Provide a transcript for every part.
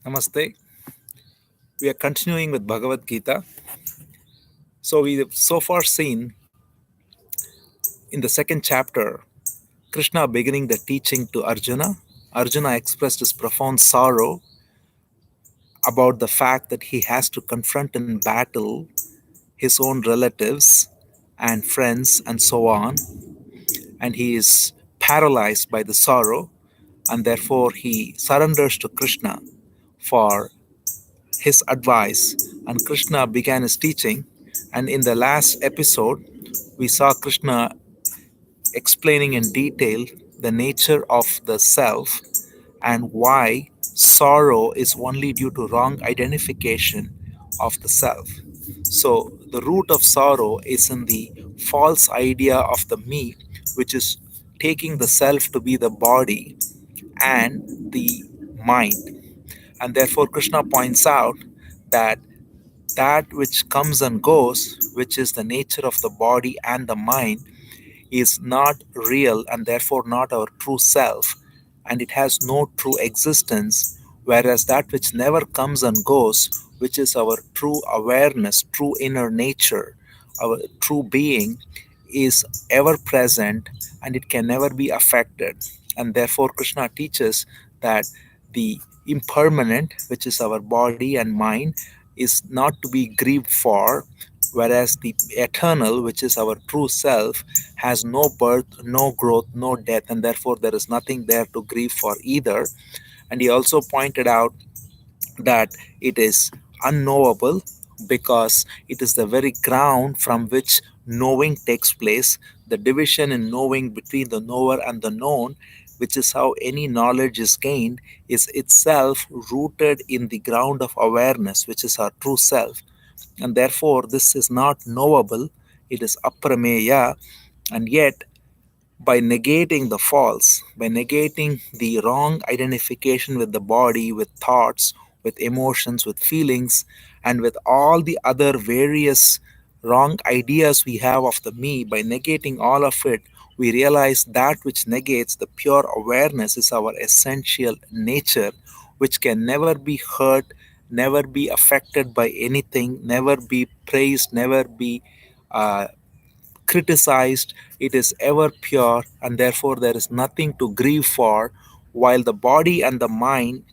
Namaste. We are continuing with Bhagavad Gita. So we have so far seen in the second chapter Krishna beginning the teaching to Arjuna. Arjuna expressed his profound sorrow about the fact that he has to confront and battle his own relatives and friends and so on, and he is paralyzed by the sorrow, and therefore he surrenders to Krishna for his advice, and Krishna began his teaching. And in the last episode, we saw Krishna explaining in detail the nature of the self and why sorrow is only due to wrong identification of the self. So, the root of sorrow is in the false idea of the me, which is taking the self to be the body and the mind. And therefore, Krishna points out that that which comes and goes, which is the nature of the body and the mind, is not real and therefore not our true self, and it has no true existence, whereas that which never comes and goes, which is our true awareness, true inner nature, our true being, is ever present and it can never be affected. And therefore, Krishna teaches that the impermanent, which is our body and mind, is not to be grieved for, whereas the eternal, which is our true self, has no birth, no growth, no death, and therefore there is nothing there to grieve for either. And he also pointed out that it is unknowable because it is the very ground from which knowing takes place. The division in knowing between the knower and the known, which is how any knowledge is gained, is itself rooted in the ground of awareness, which is our true self. And therefore, this is not knowable, it is aprameya. And yet, by negating the false, by negating the wrong identification with the body, with thoughts, with emotions, with feelings, and with all the other various wrong ideas we have of the me, by negating all of it, we realize that which negates the pure awareness is our essential nature, which can never be hurt, never be affected by anything, never be praised, never be uh, criticized. It is ever pure, and therefore there is nothing to grieve for, while the body and the mind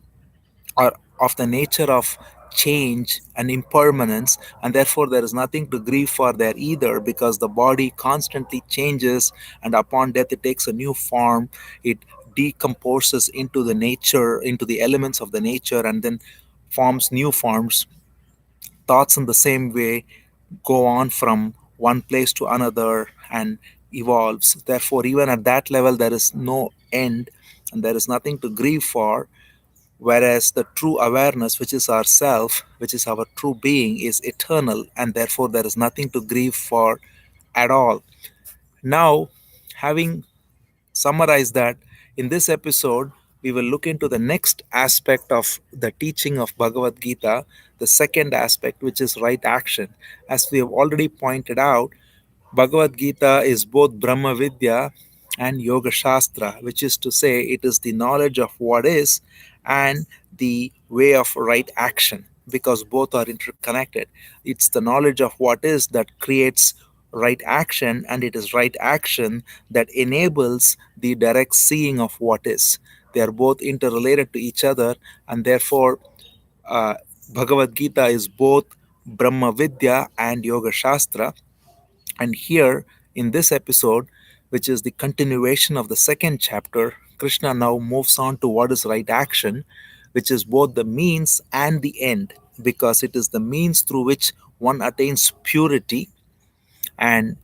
are of the nature of change and impermanence, and therefore there is nothing to grieve for there either, because the body constantly changes, and upon death it takes a new form. It decomposes into the nature, into the elements of the nature, and then forms new forms. Thoughts in the same way go on from one place to another and evolves. Therefore, even at that level, there is no end and there is nothing to grieve for. Whereas the true awareness, which is our self, which is our true being, is eternal, and therefore there is nothing to grieve for at all. Now, having summarize that, in this episode, we will look into the next aspect of the teaching of Bhagavad Gita, the second aspect, which is right action. As we have already pointed out, Bhagavad Gita is both Brahma Vidya and Yoga Shastra, which is to say, it is the knowledge of what is and the way of right action, because both are interconnected. It's the knowledge of what is that creates right action, and it is right action that enables the direct seeing of what is. They are both interrelated to each other, and therefore, uh, Bhagavad Gita is both Brahma Vidya and Yoga Shastra. And here in this episode, which is the continuation of the second chapter, Krishna now moves on to what is right action, which is both the means and the end, because it is the means through which one attains purity. And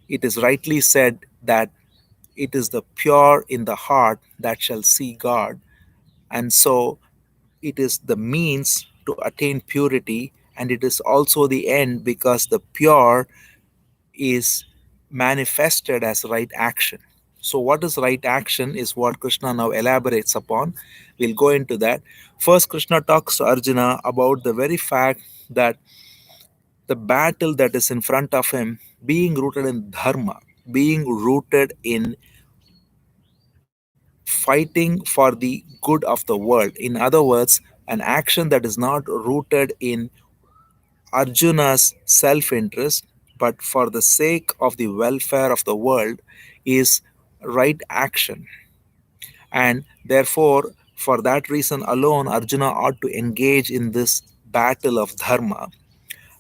it is rightly said that it is the pure in the heart that shall see God. And so it is the means to attain purity, and it is also the end, because the pure is manifested as right action. So, what is right action is what Krishna now elaborates upon. We'll go into that. First, Krishna talks to Arjuna about the very fact that the battle that is in front of him, being rooted in dharma, being rooted in fighting for the good of the world. In other words, An action that is not rooted in Arjuna's self interest, but for the sake of the welfare of the world, is right action. And therefore, for that reason alone, Arjuna ought to engage in this battle of dharma.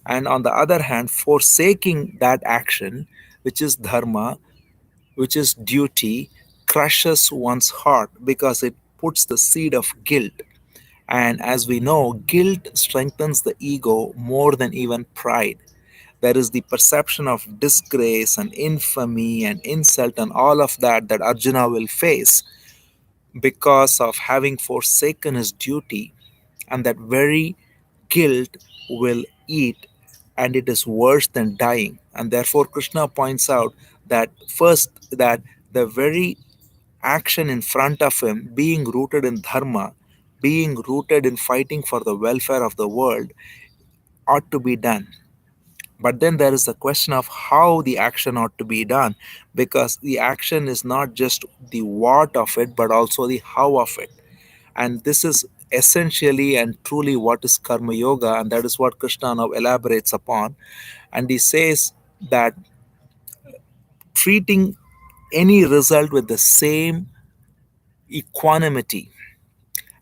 And on the other hand, forsaking that action, which is dharma, which is duty, crushes one's heart because it puts the seed of guilt. And as we know, guilt strengthens the ego more than even pride. There is the perception of disgrace and infamy and insult and all of that that Arjuna will face because of having forsaken his duty, and that very guilt will eat, and it is worse than dying. And therefore Krishna points out that first, that the very action in front of him, being rooted in dharma, being rooted in fighting for the welfare of the world, ought to be done. But then there is the question of how the action ought to be done, because the action is not just the what of it, but also the how of it. And this is essentially and truly what is karma yoga, and that is what Krishna now elaborates upon. And he says that treating any result with the same equanimity,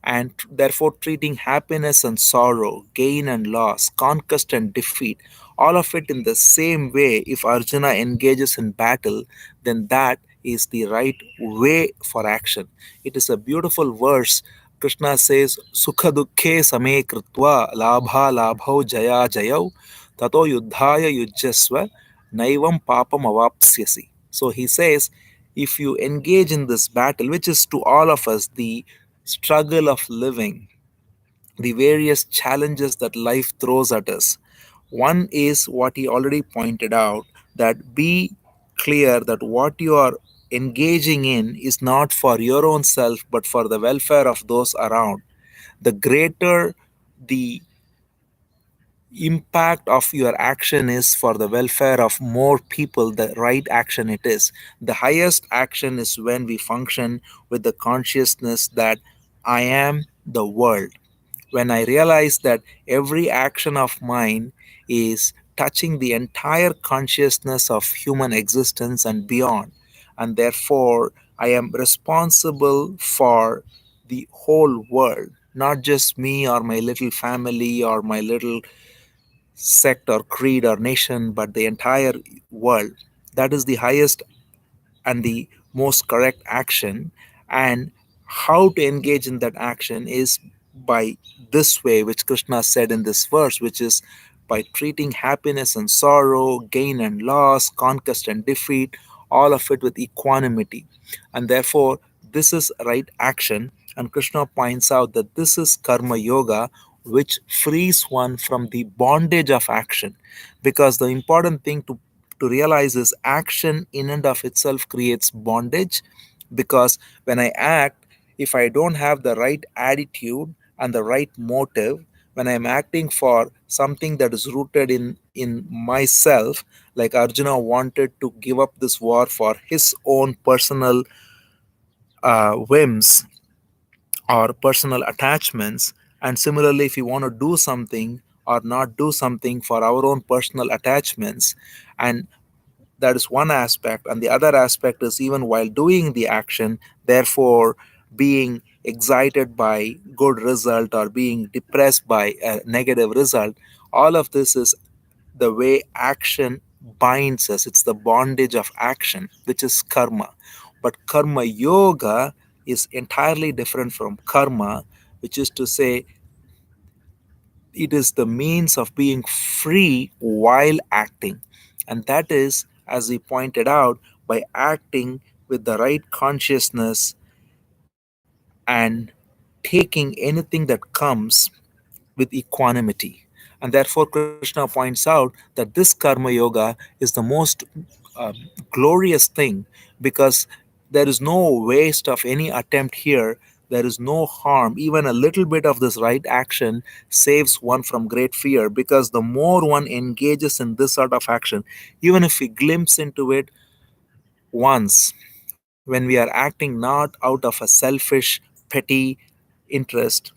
and therefore treating happiness and sorrow, gain and loss, conquest and defeat, all of it in the same way. If Arjuna engages in battle, then that is the right way for action. It is a beautiful verse. Krishna says, Sukha dukhe same kritva labha labhau jaya jayau tato yuddhaya yujjasva naivam papam avapsyasi. So he says, if you engage in this battle, which is to all of us the struggle of living, the various challenges that life throws at us. One is what he already pointed out, that be clear that what you are engaging in is not for your own self but for the welfare of those around. The greater the impact of your action is for the welfare of more people, the right action it is. The highest action is when we function with the consciousness that I am the world. When I realize that every action of mine is touching the entire consciousness of human existence and beyond, and therefore I am responsible for the whole world, not just me or my little family or my little sect or creed or nation, but the entire world. That is the highest and the most correct action. And how to engage in that action is by this way, which Krishna said in this verse, which is by treating happiness and sorrow, gain and loss, conquest and defeat, all of it with equanimity. And therefore, this is right action. And Krishna points out that this is karma yoga, which frees one from the bondage of action. Because the important thing to realize is action in and of itself creates bondage. Because when I act, if I don't have the right attitude and the right motive, when I'm acting for something that is rooted in myself, like Arjuna wanted to give up this war for his own personal whims or personal attachments. And similarly, if you want to do something or not do something for our own personal attachments, and that is one aspect. And the other aspect is, even while doing the action, therefore being excited by good result or being depressed by a negative result. All of this is the way action binds us. It's the bondage of action, which is karma. But karma yoga is entirely different from karma, which is to say, it is the means of being free while acting. And that is, as we pointed out, by acting with the right consciousness and taking anything that comes with equanimity. And therefore, Krishna points out that this karma yoga is the most uh, glorious thing, because there is no waste of any attempt here. There is no harm. Even a little bit of this right action saves one from great fear, because the more one engages in this sort of action, even if we glimpse into it once, when we are acting not out of a selfish, petty interest,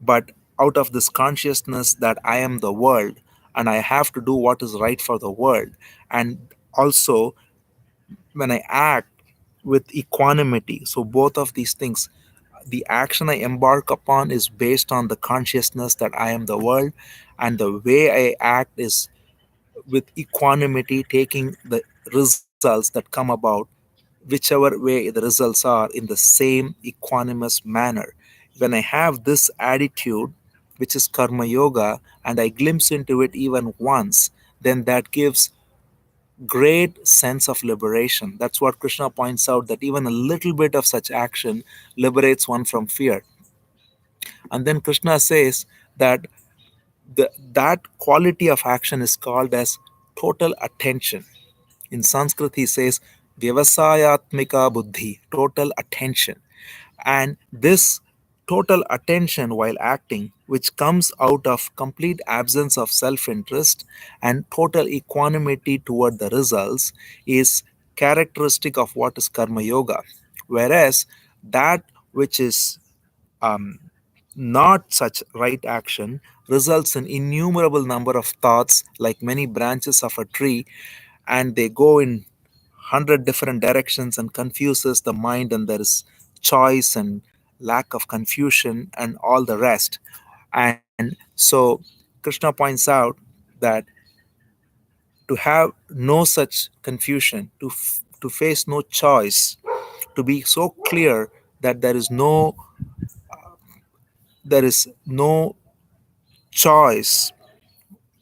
but out of this consciousness that I am the world and I have to do what is right for the world. And also, when I act with equanimity, so both of these things, the action I embark upon is based on the consciousness that I am the world, and the way I act is with equanimity, taking the results that come about, whichever way the results are, in the same equanimous manner. When I have this attitude, which is karma yoga, and I glimpse into it even once, then that gives great sense of liberation. That's what Krishna points out, that even a little bit of such action liberates one from fear. And then Krishna says that that quality of action is called as total attention. In Sanskrit, he says, Vyavasayatmika buddhi, total attention. And this total attention while acting, which comes out of complete absence of self interest and total equanimity toward the results, is characteristic of what is karma yoga. Whereas that which is um, not such right action results in innumerable number of thoughts like many branches of a tree, and they go in 100 different directions and confuses the mind, and there is choice and lack of confusion and all the rest. And so Krishna points out that to have no such confusion, to face no choice, to be so clear that there is no choice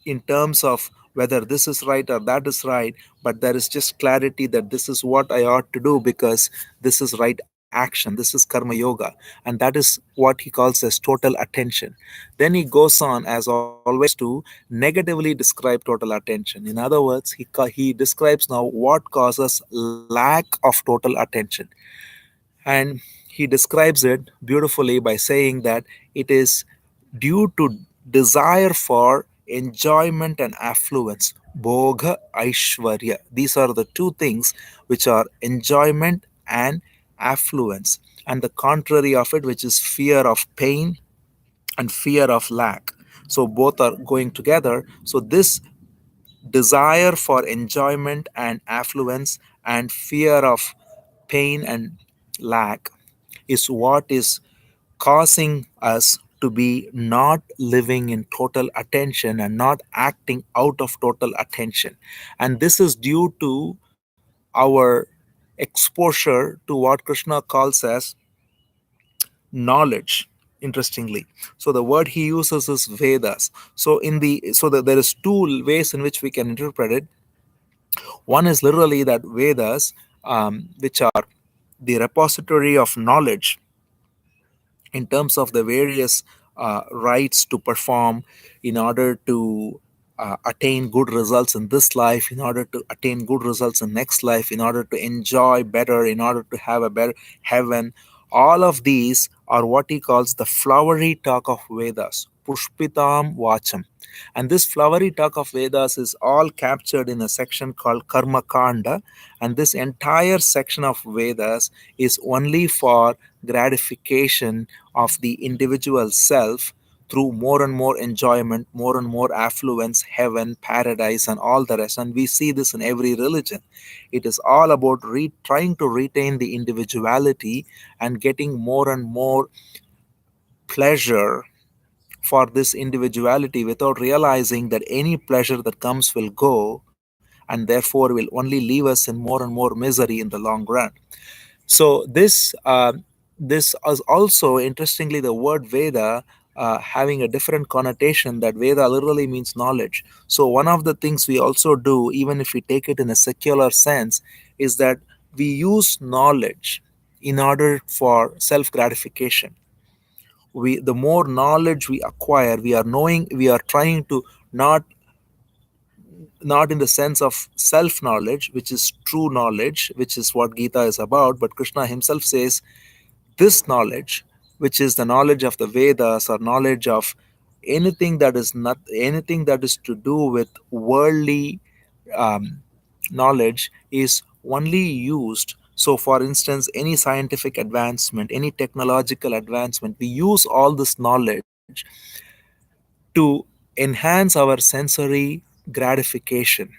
in terms of whether this is right or that is right, but there is just clarity that this is what I ought to do because this is right action, this is karma yoga. And that is what he calls as total attention. Then he goes on, as always, to negatively describe total attention. In other words, he describes now what causes lack of total attention. And he describes it beautifully by saying that it is due to desire for enjoyment and affluence. Bhoga Aishwarya. These are the two things which are enjoyment and affluence. And the contrary of it, which is fear of pain and fear of lack. So both are going together. So this desire for enjoyment and affluence and fear of pain and lack is what is causing us to be not living in total attention and not acting out of total attention. And this is due to our exposure to what Krishna calls as knowledge, interestingly. So the word he uses is Vedas. So there is two ways in which we can interpret it. One is literally that Vedas, which are the repository of knowledge in terms of the various rites to perform in order to attain good results in this life, in order to attain good results in next life, in order to enjoy better, in order to have a better heaven. All of these are what he calls the flowery talk of Vedas, Pushpitam Vacham. And this flowery talk of Vedas is all captured in a section called Karma Kanda. And this entire section of Vedas is only for gratification of the individual self through more and more enjoyment, more and more affluence, heaven, paradise, and all the rest. And we see this in every religion. It is all about trying to retain the individuality and getting more and more pleasure for this individuality without realizing that any pleasure that comes will go, and therefore will only leave us in more and more misery in the long run. So this is also, interestingly, the word Veda having a different connotation, that Veda literally means knowledge. So one of the things we also do, even if we take it in a secular sense, is that we use knowledge in order for self gratification. The more knowledge we acquire, we are trying to not not in the sense of self knowledge, which is true knowledge, which is what Gita is about, but Krishna himself says this knowledge, which is the knowledge of the Vedas or knowledge of anything that is to do with worldly um, knowledge, is only used. So for instance, any scientific advancement, any technological advancement, we use all this knowledge to enhance our sensory gratification.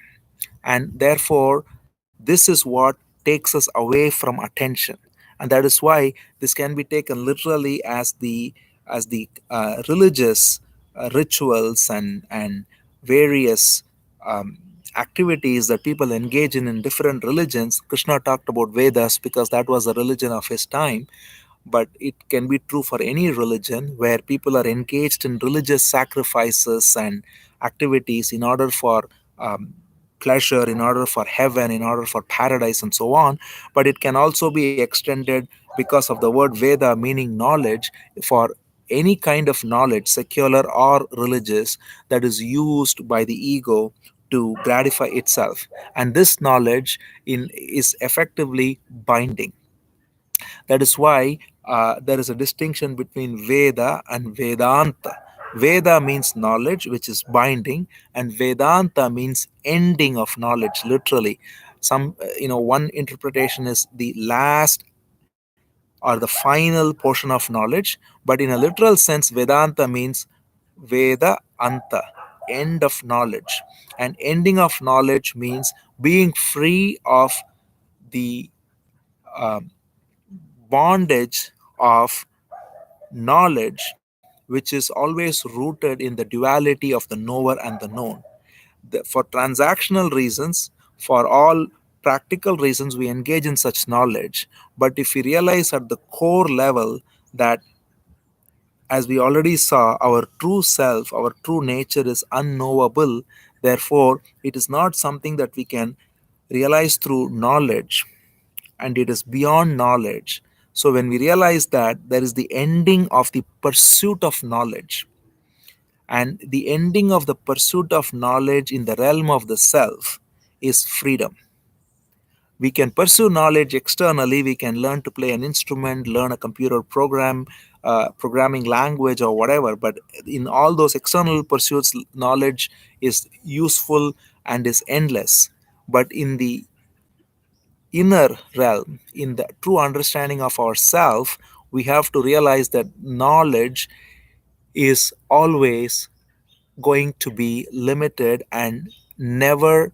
And therefore, this is what takes us away from attention. And that is why this can be taken literally as the religious rituals and various um, activities that people engage in different religions. Krishna talked about Vedas because that was the religion of his time, but it can be true for any religion where people are engaged in religious sacrifices and activities in order for pleasure, in order for heaven, in order for paradise, and so on. But it can also be extended because of the word Veda, meaning knowledge, for any kind of knowledge, secular or religious, that is used by the ego to gratify itself. And this knowledge is effectively binding. That is why there is a distinction between Veda and Vedanta. Veda means knowledge, which is binding, and Vedanta means ending of knowledge, literally. One interpretation is the last or the final portion of knowledge, but in a literal sense, Vedanta means Veda Anta, end of knowledge. And ending of knowledge means being free of the bondage of knowledge, which is always rooted in the duality of the knower and the known. For transactional reasons, for all practical reasons, we engage in such knowledge. But if we realize at the core level that, as we already saw, our true self, our true nature is unknowable, therefore, it is not something that we can realize through knowledge, and it is beyond knowledge. So, when we realize that, there is the ending of the pursuit of knowledge, and the ending of the pursuit of knowledge in the realm of the self is freedom. We can pursue knowledge externally. We can learn to play an instrument, learn a computer program, programming language, or whatever. But in all those external pursuits, knowledge is useful and is endless. But in the inner realm, in the true understanding of ourself, we have to realize that knowledge is always going to be limited and never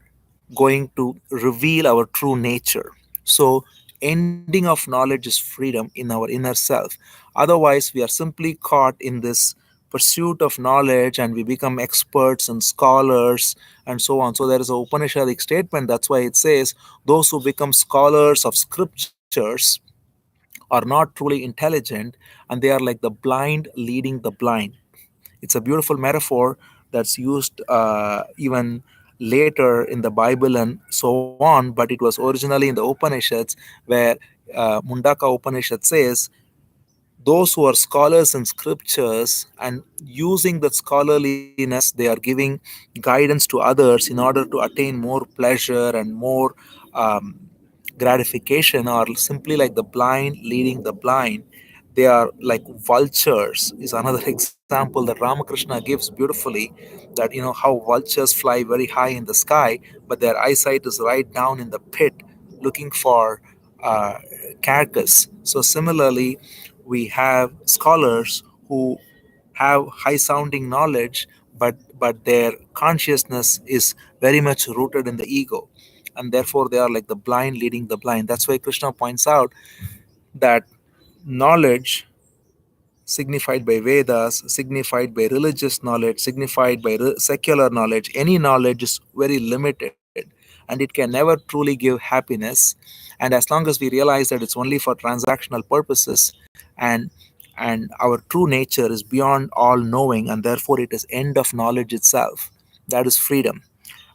going to reveal our true nature. So, ending of knowledge is freedom in our inner self. Otherwise, we are simply caught in this pursuit of knowledge and we become experts and scholars and so on. So, there is a Upanishadic statement. That's why it says, those who become scholars of scriptures are not truly intelligent, and they are like the blind leading the blind. It's a beautiful metaphor that's used even later in the Bible and so on, but it was originally in the Upanishads, where Mundaka Upanishad says, those who are scholars in scriptures and using that scholarliness, they are giving guidance to others in order to attain more pleasure and more um, gratification, or simply like the blind leading the blind. They are like vultures, is another example that Ramakrishna gives beautifully, that how vultures fly very high in the sky, but their eyesight is right down in the pit looking for uh, carcass. So similarly, we have scholars who have high sounding knowledge, but their consciousness is very much rooted in the ego, and therefore they are like the blind leading the blind. That's why Krishna points out that knowledge, signified by Vedas, signified by religious knowledge, signified by secular knowledge, any knowledge is very limited, and it can never truly give happiness. And as long as we realize that it's only for transactional purposes, and our true nature is beyond all knowing, and therefore it is end of knowledge itself, that is freedom.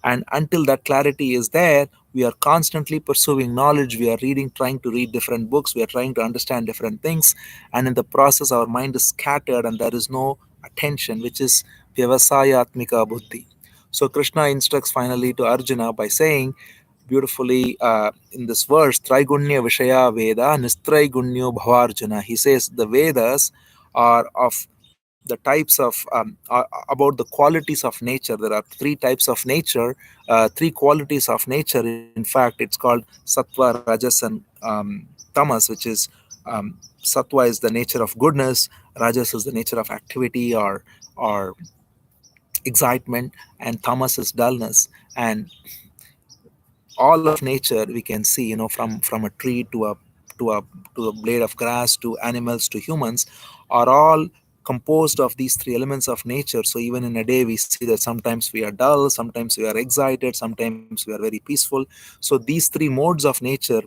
And until that clarity is there, we are constantly pursuing knowledge. We are reading, trying to read different books. We are trying to understand different things. And in the process, our mind is scattered and there is no attention, which is vyavasayatmika buddhi. So Krishna instructs finally to Arjuna by saying beautifully in this verse, Traigunya Vishaya Veda Nistraigunyo Bhavarjuna. He says the Vedas are of the types of about the qualities of nature. There are three types of nature, three qualities of nature. In fact, it's called sattva, rajas, and tamas, which is sattva is the nature of goodness, Rajas is the nature of activity or excitement, and tamas is dullness. And all of nature we can see, from a tree to a to a blade of grass, to animals, to humans, are all composed of these three elements of nature. So even in a day we see that sometimes we are dull, sometimes we are excited, sometimes we are very peaceful. So these three modes of nature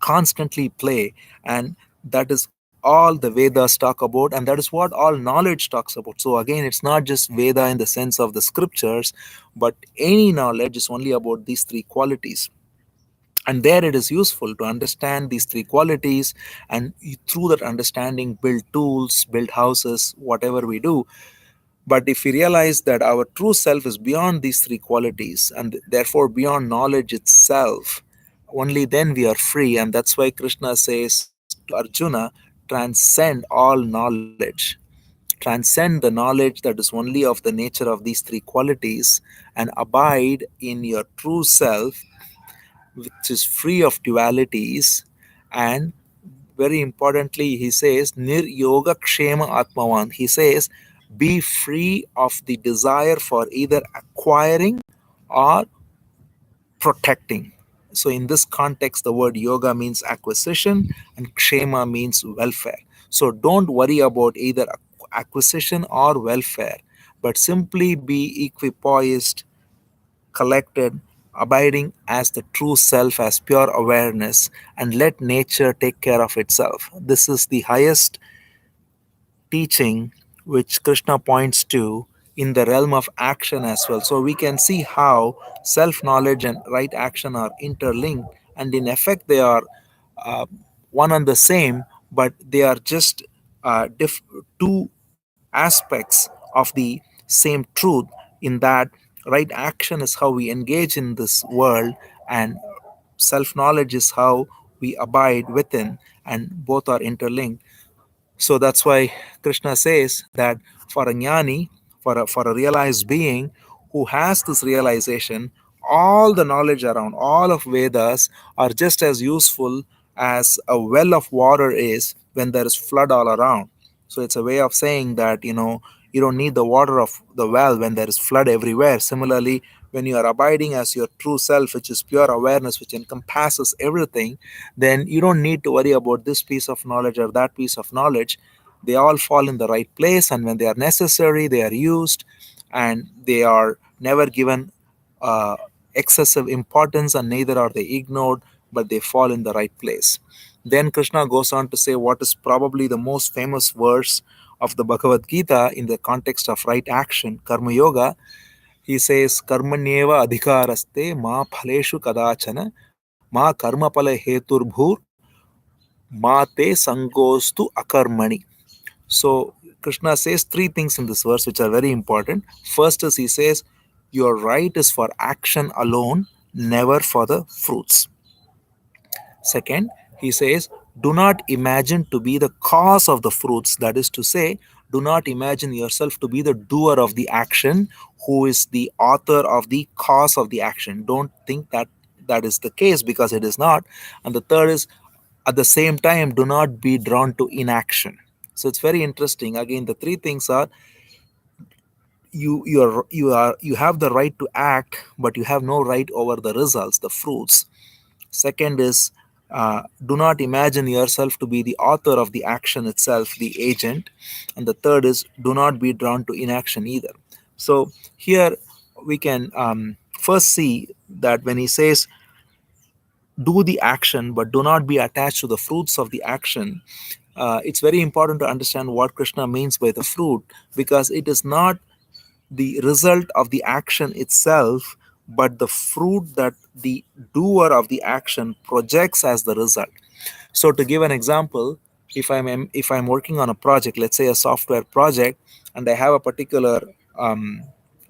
constantly play, and that is all the Vedas talk about, and that is what all knowledge talks about. So again, it's not just Veda in the sense of the scriptures, but any knowledge is only about these three qualities. And there it is useful to understand these three qualities, and through that understanding build tools, build houses, whatever we do. But if we realize that our true self is beyond these three qualities, and therefore beyond knowledge itself, only then we are free. And that's why Krishna says to Arjuna, transcend all knowledge. Transcend the knowledge that is only of the nature of these three qualities, and abide in your true self, which is free of dualities. And very importantly, he says, Nir Yoga Kshema Atmavan. He says, be free of the desire for either acquiring or protecting. So, in this context, the word yoga means acquisition and kshema means welfare. So, don't worry about either acquisition or welfare, but simply be equipoised, collected, abiding as the true self, as pure awareness, and let nature take care of itself. This is the highest teaching which Krishna points to in the realm of action as well. So we can see how self knowledge and right action are interlinked, and in effect, they are uh, one and the same, but they are just two aspects of the same truth, in that right action is how we engage in this world, and self knowledge is how we abide within, and both are interlinked. So that's why Krishna says that for a jnani, for a realized being who has this realization, all the knowledge around, all of Vedas are just as useful as a well of water is when there is flood all around. So it's a way of saying that, you don't need the water of the well when there is flood everywhere. Similarly, when you are abiding as your true self, which is pure awareness, which encompasses everything, then you don't need to worry about this piece of knowledge or that piece of knowledge. They all fall in the right place, and when they are necessary, they are used, and they are never given uh, excessive importance, and neither are they ignored, but they fall in the right place. Then Krishna goes on to say what is probably the most famous verse of the Bhagavad Gita in the context of right action, Karma Yoga. He says, Karmanyeva adhikaraste ma phaleshu kadachana ma karmapala heturbhur ma te sangostu akarmani. So Krishna says three things in this verse which are very important. First is he says, your right is for action alone, never for the fruits. Second, he says, do not imagine to be the cause of the fruits. That is to say, do not imagine yourself to be the doer of the action, who is the author of the cause of the action. Don't think that that is the case, because it is not. And the third is, at the same time, do not be drawn to inaction. So it's very interesting. Again, the three things are, you have the right to act, but you have no right over the results, the fruits. Second is, do not imagine yourself to be the author of the action itself, the agent. And the third is, do not be drawn to inaction either. So here we can first see that when he says, do the action, but do not be attached to the fruits of the action, it's very important to understand what Krishna means by the fruit, because it is not the result of the action itself, but the fruit that the doer of the action projects as the result. So, to give an example, if I'm working on a project, let's say a software project, and I have a particular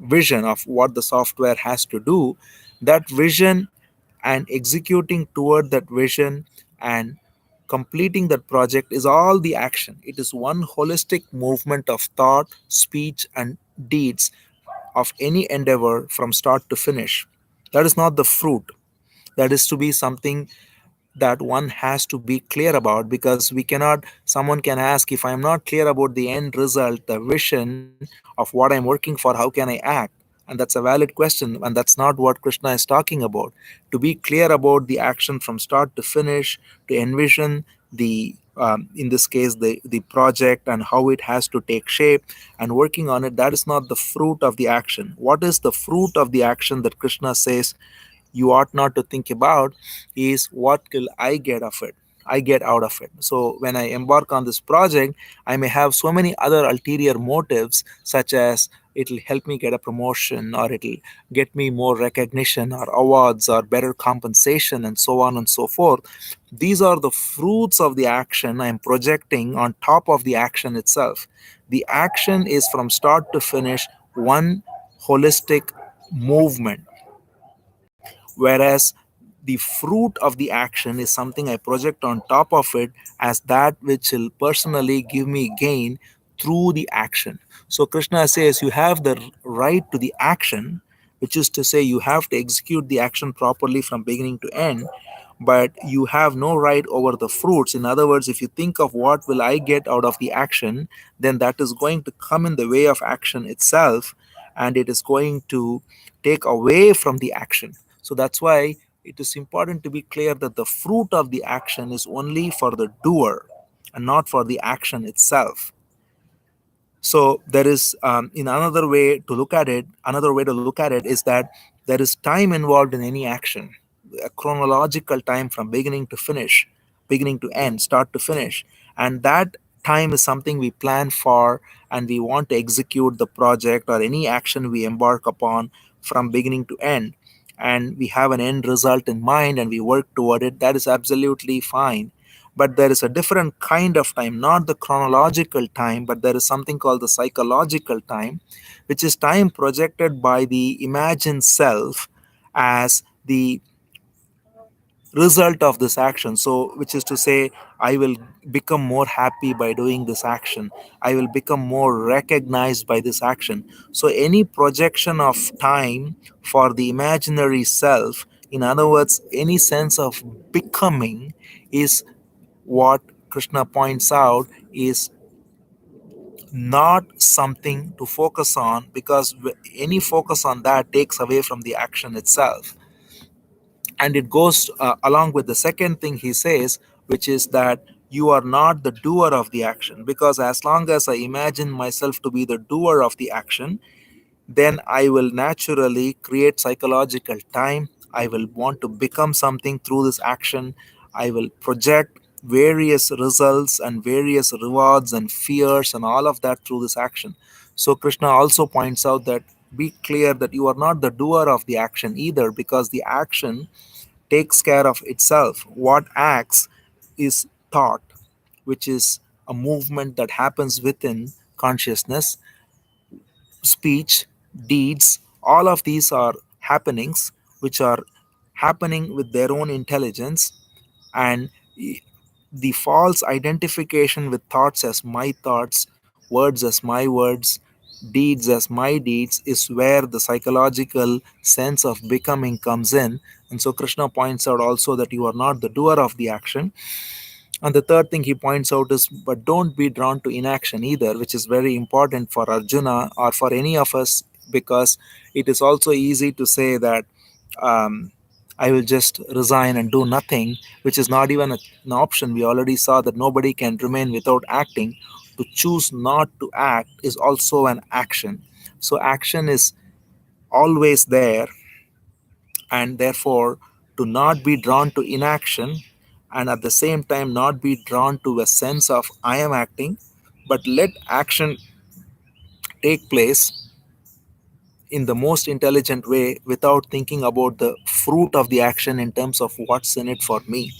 vision of what the software has to do, that vision and executing toward that vision and completing that project is all the action. It is one holistic movement of thought, speech, and deeds of any endeavor from start to finish. That is not the fruit. That is to be something that one has to be clear about, because we cannot, someone can ask, if I'm not clear about the end result, the vision of what I'm working for, how can I act? And that's a valid question, and that's not what Krishna is talking about. To be clear about the action from start to finish, to envision the in this case the project and how it has to take shape and working on it, that is not the fruit of the action. What is the fruit of the action that Krishna says you ought not to think about is, what will I get of it? I get out of it. So when I embark on this project, I may have so many other ulterior motives, such as it'll help me get a promotion, or it'll get me more recognition or awards or better compensation, and so on and so forth. These are the fruits of the action I'm projecting on top of the action itself. The action is from start to finish one holistic movement, whereas the fruit of the action is something I project on top of it as that which will personally give me gain through the action. So Krishna says you have the right to the action, which is to say you have to execute the action properly from beginning to end, but you have no right over the fruits. In other words, if you think of what will I get out of the action, then that is going to come in the way of action itself, and it is going to take away from the action. So that's why it is important to be clear that the fruit of the action is only for the doer and not for the action itself. So there is, in another way to look at it is that there is time involved in any action, a chronological time from beginning to finish, beginning to end, start to finish. And that time is something we plan for, and we want to execute the project or any action we embark upon from beginning to end. And we have an end result in mind and we work toward it. That is absolutely fine, but there is a different kind of time, not the chronological time, but there is something called the psychological time, which is time projected by the imagined self as the result of this action. So which is to say, I will become more happy by doing this action, I will become more recognized by this action. So any projection of time for the imaginary self, in other words, any sense of becoming, is what Krishna points out is not something to focus on, because any focus on that takes away from the action itself. And it goes along with the second thing he says, which is that you are not the doer of the action, because as long as I imagine myself to be the doer of the action, then I will naturally create psychological time. I will want to become something through this action. I will project various results and various rewards and fears and all of that through this action. So, Krishna also points out that be clear that you are not the doer of the action either, because the action takes care of itself. What acts is thought, which is a movement that happens within consciousness. Speech, deeds, all of these are happenings which are happening with their own intelligence, and the false identification with thoughts as my thoughts, words as my words, deeds as my deeds is where the psychological sense of becoming comes in. And so Krishna points out also that you are not the doer of the action. And the third thing he points out is, but don't be drawn to inaction either, which is very important for Arjuna or for any of us, because it is also easy to say that I will just resign and do nothing, which is not even an option. We already saw that nobody can remain without acting. To choose not to act is also an action. So action is always there, and therefore to not be drawn to inaction, and at the same time not be drawn to a sense of I am acting, but let action take place in the most intelligent way without thinking about the fruit of the action in terms of what's in it for me.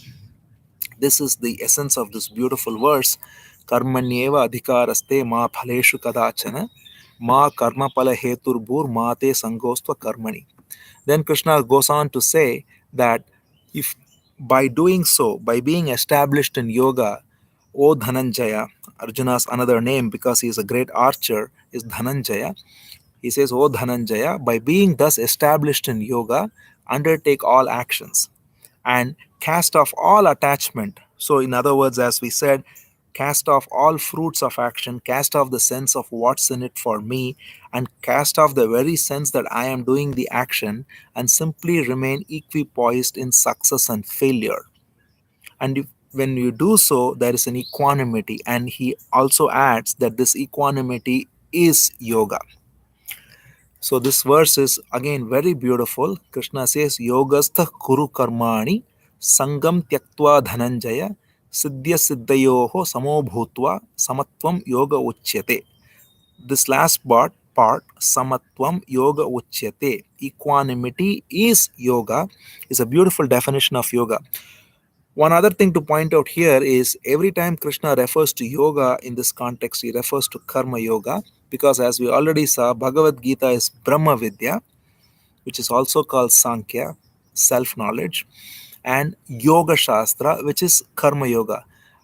This is the essence of this beautiful verse. Karmanyeva adhikaraste ma phaleshu kadachana ma karma pala heturbur ma te sangostva karmani. Then Krishna goes on to say that if by doing so, by being established in yoga, O Dhananjaya, Arjuna's another name because he is a great archer, is Dhananjaya. He says, O Dhananjaya, by being thus established in yoga, undertake all actions. and cast off all attachment. So, in other words, as we said, cast off all fruits of action, cast off the sense of what's in it for me, and cast off the very sense that I am doing the action, and simply remain equipoised in success and failure. And when you do so, there is an equanimity. And he also adds that this equanimity is yoga. So this verse is again very beautiful. Krishna says, Yogastha kuru karmani sangam tyaktva dhananjaya siddhya siddhayoho samo bhutva samatvam yoga uchyate. This last part, samatvam yoga uchyate, equanimity is yoga, is a beautiful definition of yoga. One other thing to point out here is every time Krishna refers to yoga in this context, he refers to karma yoga, because as we already saw, Bhagavad Gita is Brahma Vidya, which is also called Sankhya, self knowledge, and Yoga Shastra, which is Karma Yoga.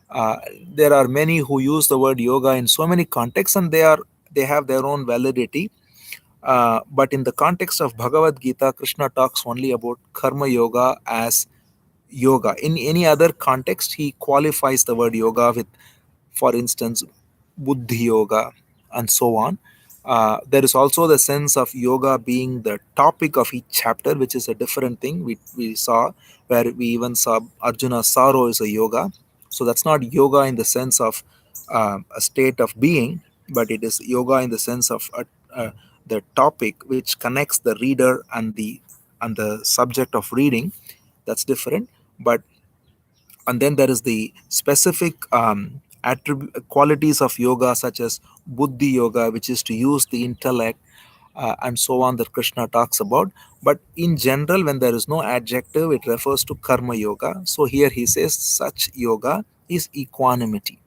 Uh, there are many who use the word yoga in so many contexts, and they have their own validity. But in the context of Bhagavad Gita, Krishna talks only about Karma Yoga as yoga. In any other context, he qualifies the word yoga with, for instance, buddhi yoga and so on. There is also the sense of yoga being the topic of each chapter, which is a different thing. We saw where we even saw Arjuna's sorrow is a yoga. So that's not yoga in the sense of a state of being, but it is yoga in the sense of the topic which connects the reader and the subject of reading. That's different. But and then there is the specific qualities of yoga, such as buddhi yoga, which is to use the intellect, and so on, that Krishna talks about. But in general, when there is no adjective, it refers to karma yoga. So here he says such yoga is equanimity.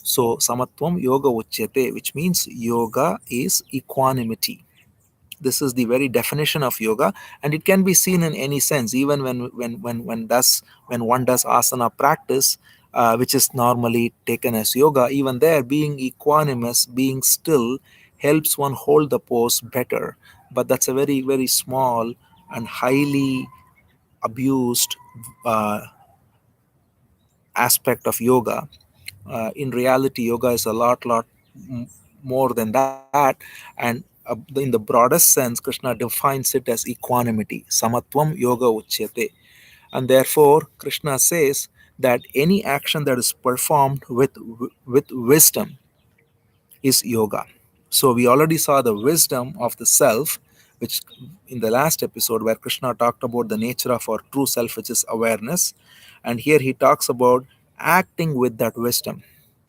So samatvam yoga uchyate, which means yoga is equanimity. This is the very definition of yoga, and it can be seen in any sense. Even when one does asana practice, which is normally taken as yoga, even there, being equanimous, being still, helps one hold the pose better. But that's a very, very small and highly abused uh, aspect of yoga. In reality, yoga is a lot m- more than that. And in the broadest sense, Krishna defines it as equanimity, samatvam yoga uchyate. And therefore, Krishna says that any action that is performed with wisdom is yoga. So we already saw the wisdom of the self, which in the last episode where Krishna talked about the nature of our true self, which is awareness. And here he talks about acting with that wisdom.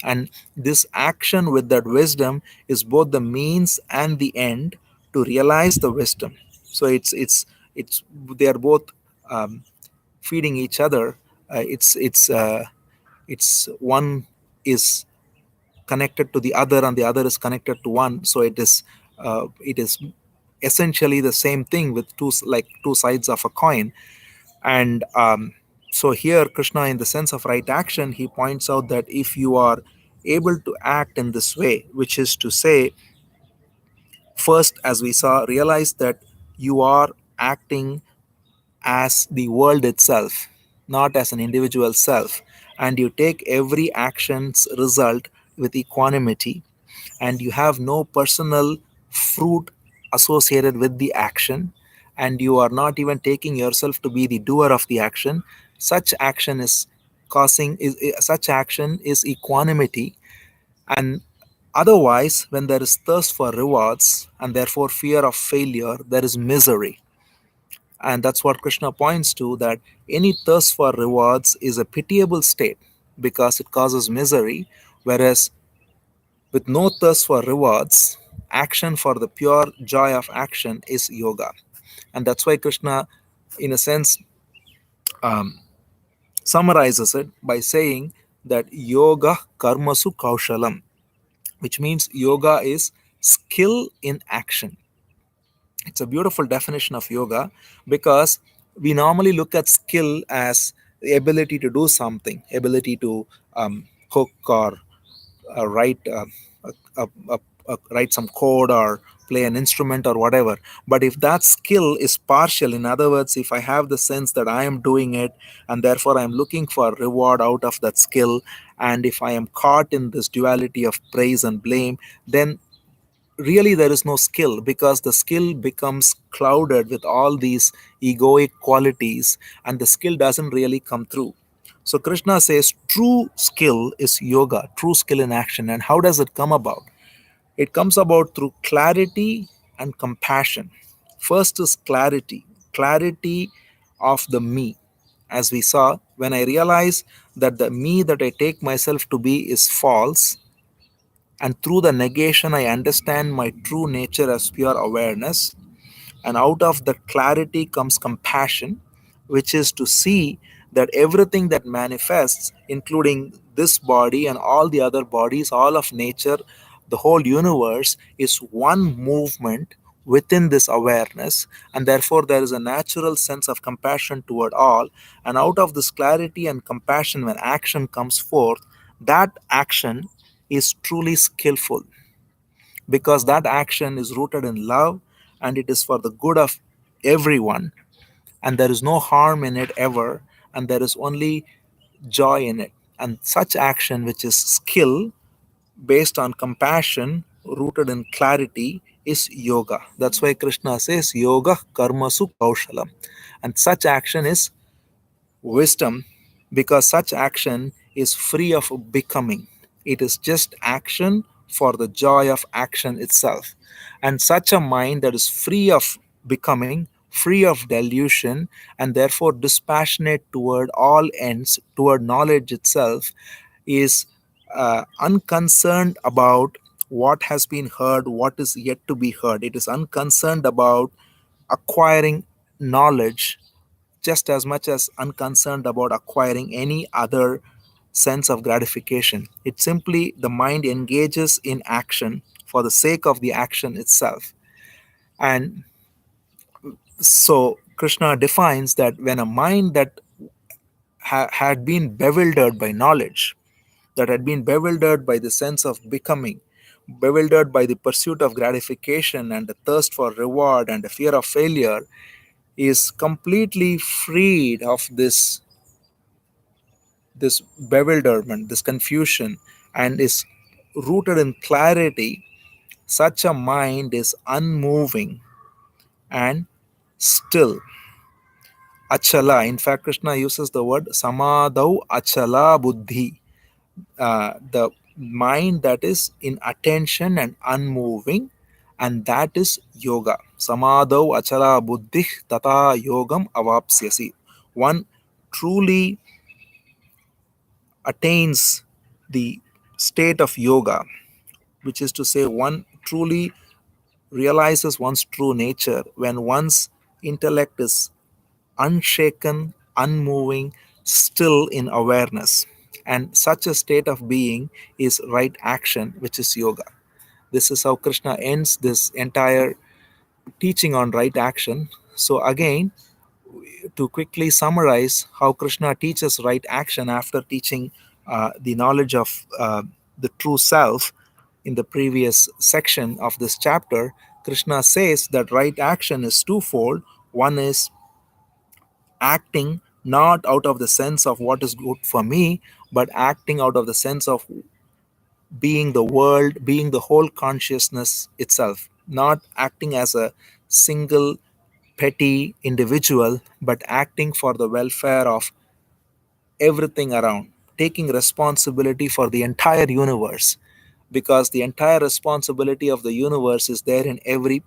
And this action with that wisdom is both the means and the end to realize the wisdom. So it's they are both um, feeding each other. It's one is connected to the other and the other is connected to one, so it is essentially the same thing with like two sides of a coin. And so here Krishna, in the sense of right action, he points out that if you are able to act in this way, which is to say, first, as we saw, realize that you are acting as the world itself, not as an individual self, and you take every action's result with equanimity, and you have no personal fruit associated with the action, and you are not even taking yourself to be the doer of the action. Such action is such action is equanimity. And otherwise, when there is thirst for rewards and therefore fear of failure, there is misery. And that's what Krishna points to, that any thirst for rewards is a pitiable state because it causes misery, whereas with no thirst for rewards, action for the pure joy of action is yoga. And that's why Krishna, in a sense, um, summarizes it by saying that yoga karmasu kaushalam, which means yoga is skill in action. It's a beautiful definition of yoga, because we normally look at skill as the ability to do something, ability to cook or write write some code or play an instrument or whatever. But if that skill is partial, in other words, if I have the sense that I am doing it and therefore I am looking for reward out of that skill, and if I am caught in this duality of praise and blame, then really there is no skill, because the skill becomes clouded with all these egoic qualities and the skill doesn't really come through. So Krishna says true skill is yoga, true skill in action. And how does it come about? It comes about through clarity and compassion. First is clarity, clarity of the me. As we saw, when I realize that the me that I take myself to be is false, and through the negation, I understand my true nature as pure awareness. And out of that clarity comes compassion, which is to see that everything that manifests, including this body and all the other bodies, all of nature, the whole universe, is one movement within this awareness. And therefore, there is a natural sense of compassion toward all. And out of this clarity and compassion, when action comes forth, that action is truly skillful, because that action is rooted in love and it is for the good of everyone, and there is no harm in it ever, and there is only joy in it. And such action, which is skill based on compassion, rooted in clarity, is yoga. That's why Krishna says yoga karmasu kaushalam. And such action is wisdom, because such action is free of becoming. It is just action for the joy of action itself. And such a mind that is free of becoming, free of delusion, and therefore dispassionate toward all ends, toward knowledge itself, is unconcerned about what has been heard, what is yet to be heard. It is unconcerned about acquiring knowledge, just as much as unconcerned about acquiring any other sense of gratification. It simply, the mind engages in action for the sake of the action itself. And so Krishna defines that when a mind that had been bewildered by knowledge, that had been bewildered by the sense of becoming, bewildered by the pursuit of gratification and the thirst for reward and the fear of failure, is completely freed of this bewilderment, this confusion, and is rooted in clarity, such a mind is unmoving and still. Achala. In fact, Krishna uses the word samadau achala buddhi, the mind that is in attention and unmoving, and that is yoga. Samadau achala buddhi tata yogam avapsyasi. One truly attains the state of yoga, which is to say, one truly realizes one's true nature when one's intellect is unshaken, unmoving, still in awareness. And such a state of being is right action, which is yoga. This is how Krishna ends this entire teaching on right action. So, again, to quickly summarize how Krishna teaches right action after teaching the knowledge of the true self in the previous section of this chapter, Krishna says that right action is twofold. One is acting not out of the sense of what is good for me, but acting out of the sense of being the world, being the whole consciousness itself, not acting as a single petty individual, but acting for the welfare of everything around, taking responsibility for the entire universe, because the entire responsibility of the universe is there in every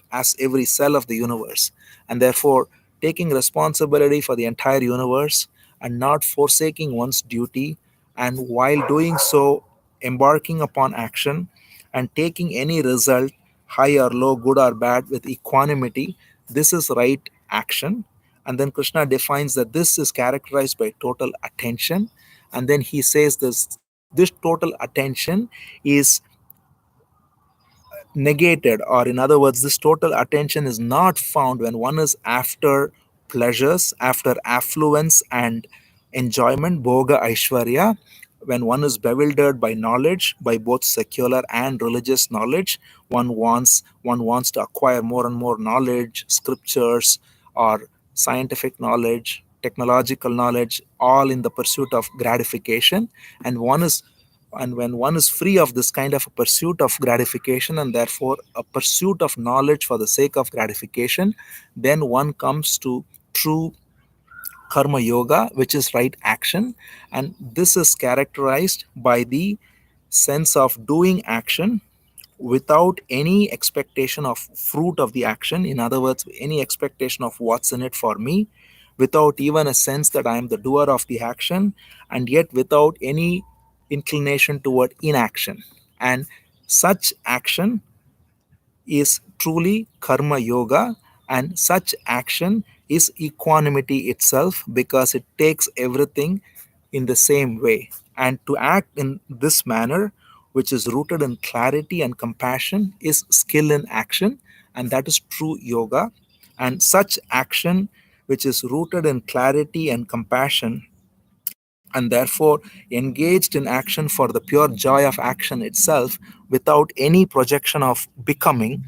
cell of the universe. And therefore, taking responsibility for the entire universe and not forsaking one's duty, and while doing so, embarking upon action and taking any result, high or low, good or bad, with equanimity, this is right action. And then Krishna defines that this is characterized by total attention. And then he says this total attention is negated, or in other words, this total attention is not found when one is after pleasures, after affluence and enjoyment, bhoga aishwarya, when one is bewildered by knowledge, by both secular and religious knowledge, one wants to acquire more and more knowledge, scriptures or scientific knowledge, technological knowledge, all in the pursuit of gratification. And when one is free of this kind of a pursuit of gratification, and therefore a pursuit of knowledge for the sake of gratification, then one comes to true karma yoga, which is right action. And this is characterized by the sense of doing action without any expectation of fruit of the action. In other words, any expectation of what's in it for me, without even a sense that I am the doer of the action, and yet without any inclination toward inaction. And such action is truly karma yoga, and such action is equanimity itself, because it takes everything in the same way. And to act in this manner, which is rooted in clarity and compassion, is skill in action, and that is true yoga. And such action, which is rooted in clarity and compassion, and therefore engaged in action for the pure joy of action itself, without any projection of becoming,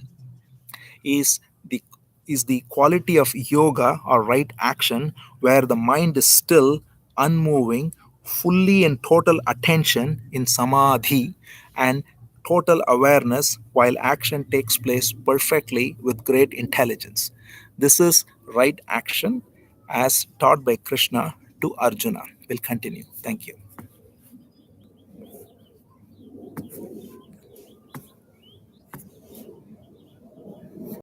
is the is the quality of yoga or right action, where the mind is still, unmoving, fully in total attention in samadhi and total awareness, while action takes place perfectly with great intelligence. This is right action as taught by Krishna to Arjuna. We'll continue. Thank you.